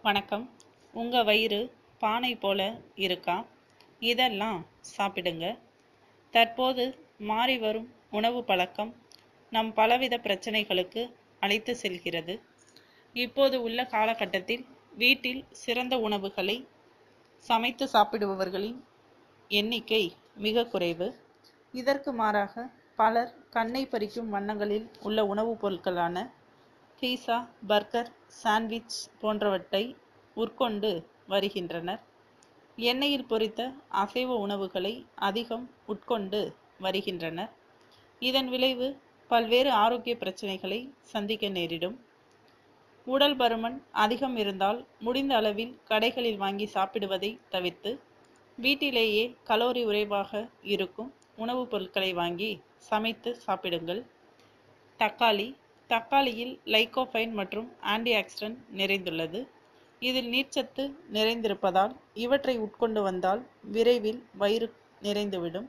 வணக்கம். உங்கள் வயிறு பானை போல இருக்கா? இதெல்லாம் சாப்பிடுங்க. தற்போது மாறி வரும் உணவு பழக்கம் நம் பலவித பிரச்சனைகளுக்கு அழைத்து செல்கிறது. இப்போது உள்ள காலகட்டத்தில் வீட்டில் சிறந்த உணவுகளை சமைத்து சாப்பிடுபவர்களின் எண்ணிக்கை மிக குறைவு. இதற்கு மாறாக பலர் கண்ணை பறிக்கும் வண்ணங்களில் உள்ள உணவுப் பொருட்களான பீஸா, பர்கர், சாண்ட்விச் போன்றவற்றை உட்கொண்டு வருகின்றனர். எண்ணெயில் பொரித்த அசைவ உணவுகளை அதிகம் உட்கொண்டு வருகின்றனர். இதன் விளைவு பல்வேறு ஆரோக்கிய பிரச்சனைகளை சந்திக்க நேரிடும். உடல் பருமன் அதிகம் இருந்தால் முடிந்த அளவில் கடைகளில் வாங்கி சாப்பிடுவதை தவிர்த்து வீட்டிலேயே கலோரி குறைவாக இருக்கும் உணவுப் பொருட்களை வாங்கி சமைத்து சாப்பிடுங்கள். தக்காளியில் லைகோபைன் மற்றும் ஆன்டி ஆக்சிடென்ட் நிறைந்துள்ளது. இதில் நீர்ச்சத்து நிறைந்திருப்பதால் இவற்றை உட்கொண்டு வந்தால் விரைவில் வயிறு நிறைந்துவிடும்.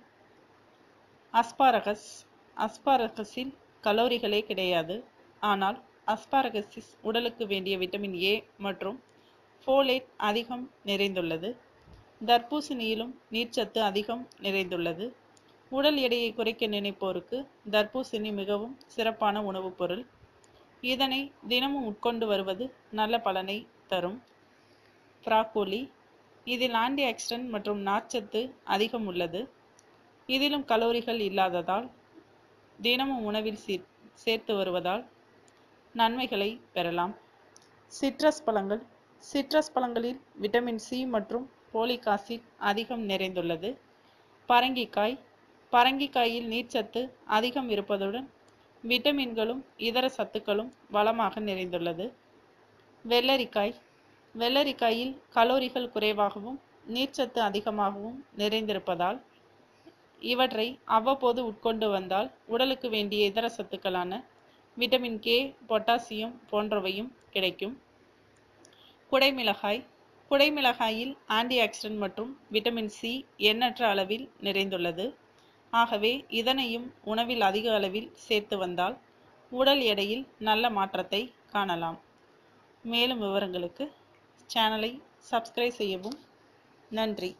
அஸ்பாரகஸில் கலோரிகளே கிடையாது. ஆனால் அஸ்பாரகஸில் உடலுக்கு வேண்டிய விட்டமின் ஏ மற்றும் ஃபோலேட் அதிகம் நிறைந்துள்ளது. தர்பூசணியிலும் நீர்ச்சத்து அதிகம் நிறைந்துள்ளது. உடல் எடையை குறைக்க நினைப்போருக்கு தர்பூசணி மிகவும் சிறப்பான உணவுப் பொருள். இதனை தினமும் உட்கொண்டு வருவது நல்ல பலனை தரும். ப்ராக்கோலி, இதில் ஆன்டி ஆக்சிடென்ட் மற்றும் நார்ச்சத்து அதிகம் உள்ளது. இதிலும் கலோரிகள் இல்லாததால் தினமும் உணவில் சேர்த்து வருவதால் நன்மைகளை பெறலாம். சிட்ரஸ் பழங்களில் விட்டமின் சி மற்றும் போலிக் ஆசிட் அதிகம் நிறைந்துள்ளது. பரங்கிக்காயில் நீர்ச்சத்து அதிகம் இருப்பதுடன் விட்டமின்களும் இதர சத்துக்களும் வளமாக நிறைந்துள்ளது. வெள்ளரிக்காயில் கலோரிகள் குறைவாகவும் நீர்ச்சத்து அதிகமாகவும் நிறைந்திருப்பதால் இவற்றை அவ்வப்போது உட்கொண்டு வந்தால் உடலுக்கு வேண்டிய இதர சத்துக்களான விட்டமின் கே, பொட்டாசியம் போன்றவையும் கிடைக்கும். குடைமிளகாயில் ஆன்டி ஆக்சிடென்ட் மற்றும் விட்டமின் சி எண்ணற்ற அளவில் நிறைந்துள்ளது. ஆகவே இதனையும் உணவில் அதிக அளவில் சேர்த்து வந்தால் உடல் எடையில் நல்ல மாற்றத்தை காணலாம். மேலும் விவரங்களுக்கு சேனலை சப்ஸ்கிரைப் செய்யவும். நன்றி.